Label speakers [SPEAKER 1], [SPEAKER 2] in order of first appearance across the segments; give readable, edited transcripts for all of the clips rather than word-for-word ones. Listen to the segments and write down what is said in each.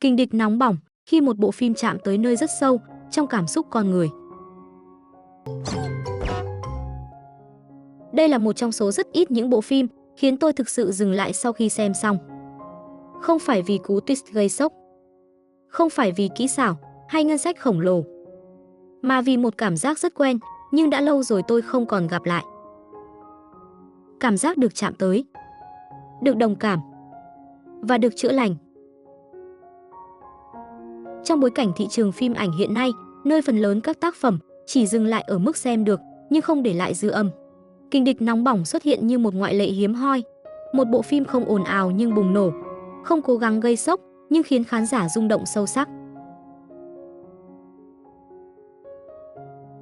[SPEAKER 1] Kình địch nóng bỏng khi một bộ phim chạm tới nơi rất sâu trong cảm xúc con người. Đây là một trong số rất ít những bộ phim khiến tôi thực sự dừng lại sau khi xem xong. Không phải vì cú twist gây sốc, không phải vì kỹ xảo hay ngân sách khổng lồ, mà vì một cảm giác rất quen nhưng đã lâu rồi tôi không còn gặp lại. Cảm giác được chạm tới, được đồng cảm và được chữa lành. Trong bối cảnh thị trường phim ảnh hiện nay, nơi phần lớn các tác phẩm chỉ dừng lại ở mức xem được nhưng không để lại dư âm, Kình địch nóng bỏng xuất hiện như một ngoại lệ hiếm hoi. Một bộ phim không ồn ào nhưng bùng nổ, không cố gắng gây sốc nhưng khiến khán giả rung động sâu sắc.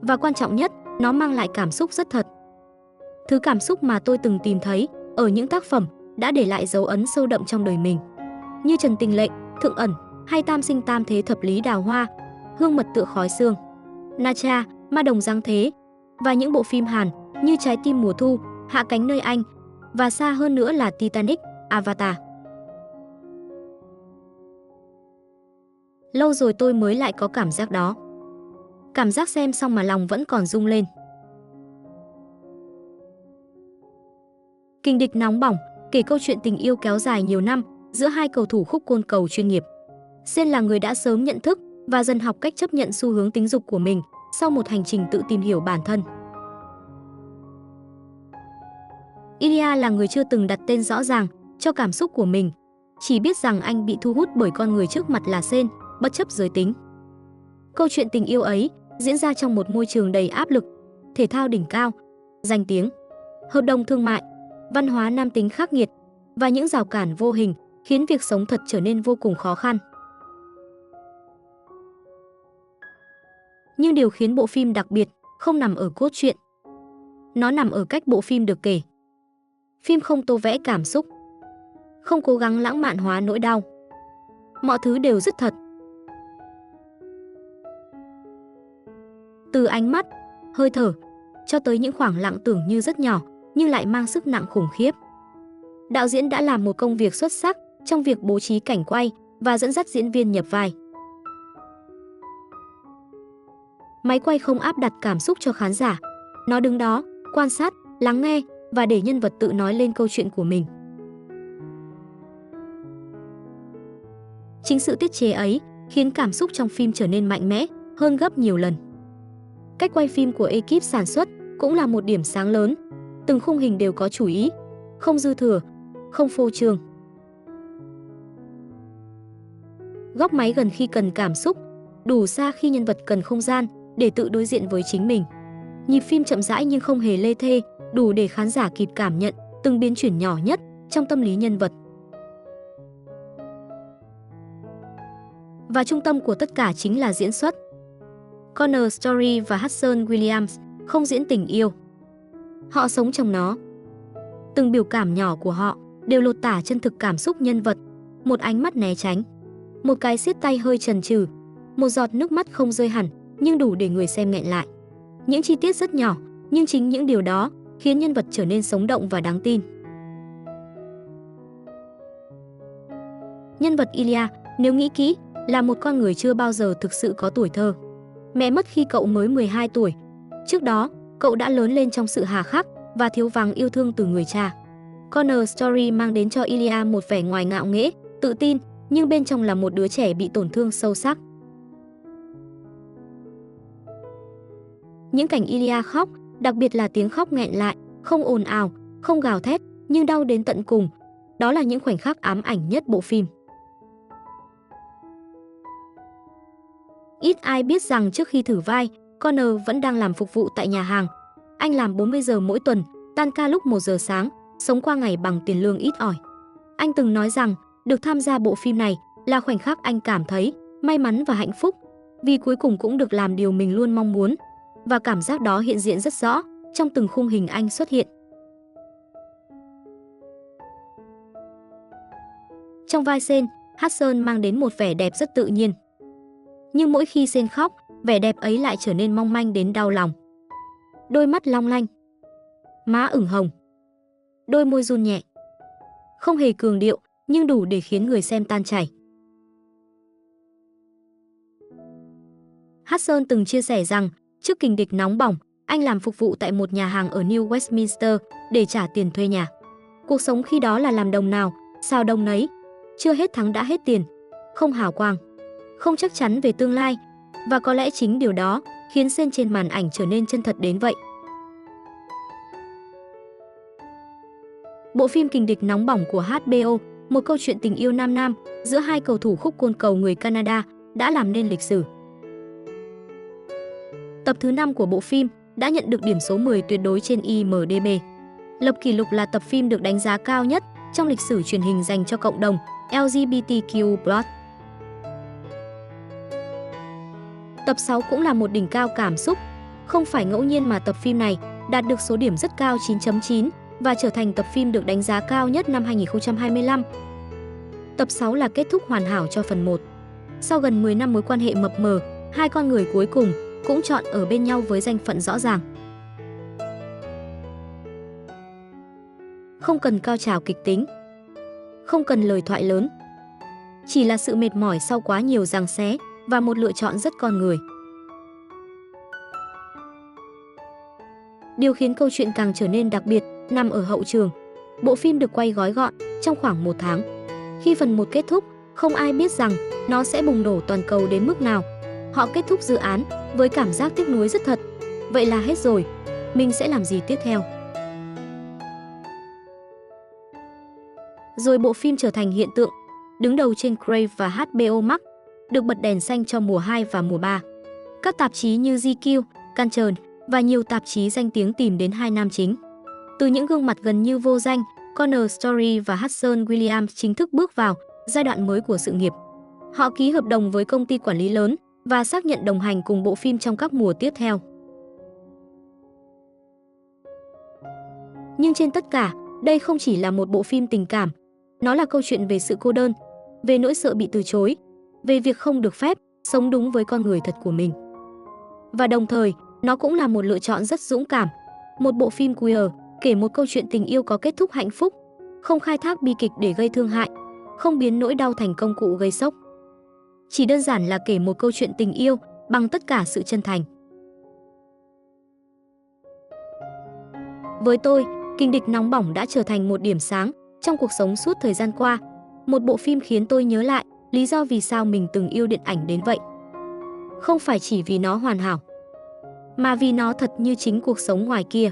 [SPEAKER 1] Và quan trọng nhất, nó mang lại cảm xúc rất thật. Thứ cảm xúc mà tôi từng tìm thấy ở những tác phẩm đã để lại dấu ấn sâu đậm trong đời mình. Như Trần Tình Lệnh, Thượng Ẩn hay Tam Sinh Tam Thế Thập Lý Đào Hoa, Hương Mật Tựa Khói Sương, Na Tra, Ma Đồng Giáng Thế và những bộ phim Hàn như Trái Tim Mùa Thu, Hạ Cánh Nơi Anh và xa hơn nữa là Titanic, Avatar. Lâu rồi tôi mới lại có cảm giác đó. Cảm giác xem xong mà lòng vẫn còn rung lên. Kình địch nóng bỏng kể câu chuyện tình yêu kéo dài nhiều năm giữa hai cầu thủ khúc côn cầu chuyên nghiệp. Sen là người đã sớm nhận thức và dần học cách chấp nhận xu hướng tính dục của mình sau một hành trình tự tìm hiểu bản thân. Ilya là người chưa từng đặt tên rõ ràng cho cảm xúc của mình, chỉ biết rằng anh bị thu hút bởi con người trước mặt là Sen, bất chấp giới tính. Câu chuyện tình yêu ấy diễn ra trong một môi trường đầy áp lực, thể thao đỉnh cao, danh tiếng, hợp đồng thương mại, văn hóa nam tính khắc nghiệt và những rào cản vô hình khiến việc sống thật trở nên vô cùng khó khăn. Nhưng điều khiến bộ phim đặc biệt không nằm ở cốt truyện. Nó nằm ở cách bộ phim được kể. Phim không tô vẽ cảm xúc, không cố gắng lãng mạn hóa nỗi đau. Mọi thứ đều rất thật. Từ ánh mắt, hơi thở, cho tới những khoảng lặng tưởng như rất nhỏ nhưng lại mang sức nặng khủng khiếp. Đạo diễn đã làm một công việc xuất sắc trong việc bố trí cảnh quay và dẫn dắt diễn viên nhập vai. Máy quay không áp đặt cảm xúc cho khán giả. Nó đứng đó, quan sát, lắng nghe và để nhân vật tự nói lên câu chuyện của mình. Chính sự tiết chế ấy khiến cảm xúc trong phim trở nên mạnh mẽ hơn gấp nhiều lần. Cách quay phim của ekip sản xuất cũng là một điểm sáng lớn. Từng khung hình đều có chủ ý, không dư thừa, không phô trương. Góc máy gần khi cần cảm xúc, đủ xa khi nhân vật cần không gian để tự đối diện với chính mình. Nhịp phim chậm rãi nhưng không hề lê thê, đủ để khán giả kịp cảm nhận từng biến chuyển nhỏ nhất trong tâm lý nhân vật. Và trung tâm của tất cả chính là diễn xuất. Connor Story và Hudson Williams không diễn tình yêu. Họ sống trong nó. Từng biểu cảm nhỏ của họ đều lột tả chân thực cảm xúc nhân vật. Một ánh mắt né tránh, một cái siết tay hơi chần chừ, một giọt nước mắt không rơi hẳn nhưng đủ để người xem nghẹn lại. Những chi tiết rất nhỏ, nhưng chính những điều đó khiến nhân vật trở nên sống động và đáng tin. Nhân vật Ilya, nếu nghĩ kỹ, là một con người chưa bao giờ thực sự có tuổi thơ. Mẹ mất khi cậu mới 12 tuổi. Trước đó, cậu đã lớn lên trong sự hà khắc và thiếu vắng yêu thương từ người cha. Connor Story mang đến cho Ilya một vẻ ngoài ngạo nghễ, tự tin, nhưng bên trong là một đứa trẻ bị tổn thương sâu sắc. Những cảnh Ilya khóc, đặc biệt là tiếng khóc nghẹn lại, không ồn ào, không gào thét, nhưng đau đến tận cùng. Đó là những khoảnh khắc ám ảnh nhất bộ phim. Ít ai biết rằng trước khi thử vai, Connor vẫn đang làm phục vụ tại nhà hàng. Anh làm 40 giờ mỗi tuần, tan ca lúc 1 giờ sáng, sống qua ngày bằng tiền lương ít ỏi. Anh từng nói rằng được tham gia bộ phim này là khoảnh khắc anh cảm thấy may mắn và hạnh phúc, vì cuối cùng cũng được làm điều mình luôn mong muốn. Và cảm giác đó hiện diện rất rõ trong từng khung hình anh xuất hiện. Trong vai Sen, Hudson mang đến một vẻ đẹp rất tự nhiên. Nhưng mỗi khi Sen khóc, vẻ đẹp ấy lại trở nên mong manh đến đau lòng. Đôi mắt long lanh, má ửng hồng, đôi môi run nhẹ. Không hề cường điệu, nhưng đủ để khiến người xem tan chảy. Hudson từng chia sẻ rằng, trước kình địch nóng bỏng, anh làm phục vụ tại một nhà hàng ở New Westminster để trả tiền thuê nhà. Cuộc sống khi đó là làm đồng nào, sao đồng nấy. Chưa hết tháng đã hết tiền. Không hào quang, không chắc chắn về tương lai. Và có lẽ chính điều đó khiến scene trên màn ảnh trở nên chân thật đến vậy. Bộ phim Kình địch nóng bỏng của HBO, một câu chuyện tình yêu nam nam giữa hai cầu thủ khúc côn cầu người Canada đã làm nên lịch sử. Tập thứ 5 của bộ phim đã nhận được điểm số 10 tuyệt đối trên IMDb. Lập kỷ lục là tập phim được đánh giá cao nhất trong lịch sử truyền hình dành cho cộng đồng LGBTQ+. Tập 6 cũng là một đỉnh cao cảm xúc. Không phải ngẫu nhiên mà tập phim này đạt được số điểm rất cao 9.9 và trở thành tập phim được đánh giá cao nhất năm 2025. Tập 6 là kết thúc hoàn hảo cho phần 1. Sau gần 10 năm mối quan hệ mập mờ, hai con người cuối cùng cũng chọn ở bên nhau với danh phận rõ ràng. Không cần cao trào kịch tính, không cần lời thoại lớn. Chỉ là sự mệt mỏi sau quá nhiều giằng xé và một lựa chọn rất con người. Điều khiến câu chuyện càng trở nên đặc biệt nằm ở hậu trường. Bộ phim được quay gói gọn trong khoảng 1 tháng. Khi phần 1 kết thúc, không ai biết rằng nó sẽ bùng nổ toàn cầu đến mức nào. Họ kết thúc dự án với cảm giác tiếc nuối rất thật. Vậy là hết rồi, mình sẽ làm gì tiếp theo? Rồi bộ phim trở thành hiện tượng, đứng đầu trên Crave và HBO Max, được bật đèn xanh cho mùa 2 và mùa 3. Các tạp chí như GQ, Canton và nhiều tạp chí danh tiếng tìm đến hai nam chính. Từ những gương mặt gần như vô danh, Connor Story và Hudson Williams chính thức bước vào giai đoạn mới của sự nghiệp. Họ ký hợp đồng với công ty quản lý lớn và xác nhận đồng hành cùng bộ phim trong các mùa tiếp theo. Nhưng trên tất cả, đây không chỉ là một bộ phim tình cảm. Nó là câu chuyện về sự cô đơn, về nỗi sợ bị từ chối, về việc không được phép sống đúng với con người thật của mình. Và đồng thời, nó cũng là một lựa chọn rất dũng cảm. Một bộ phim queer kể một câu chuyện tình yêu có kết thúc hạnh phúc, không khai thác bi kịch để gây thương hại, không biến nỗi đau thành công cụ gây sốc. Chỉ đơn giản là kể một câu chuyện tình yêu bằng tất cả sự chân thành. Với tôi, Kình địch nóng bỏng đã trở thành một điểm sáng trong cuộc sống suốt thời gian qua. Một bộ phim khiến tôi nhớ lại lý do vì sao mình từng yêu điện ảnh đến vậy. Không phải chỉ vì nó hoàn hảo, mà vì nó thật như chính cuộc sống ngoài kia.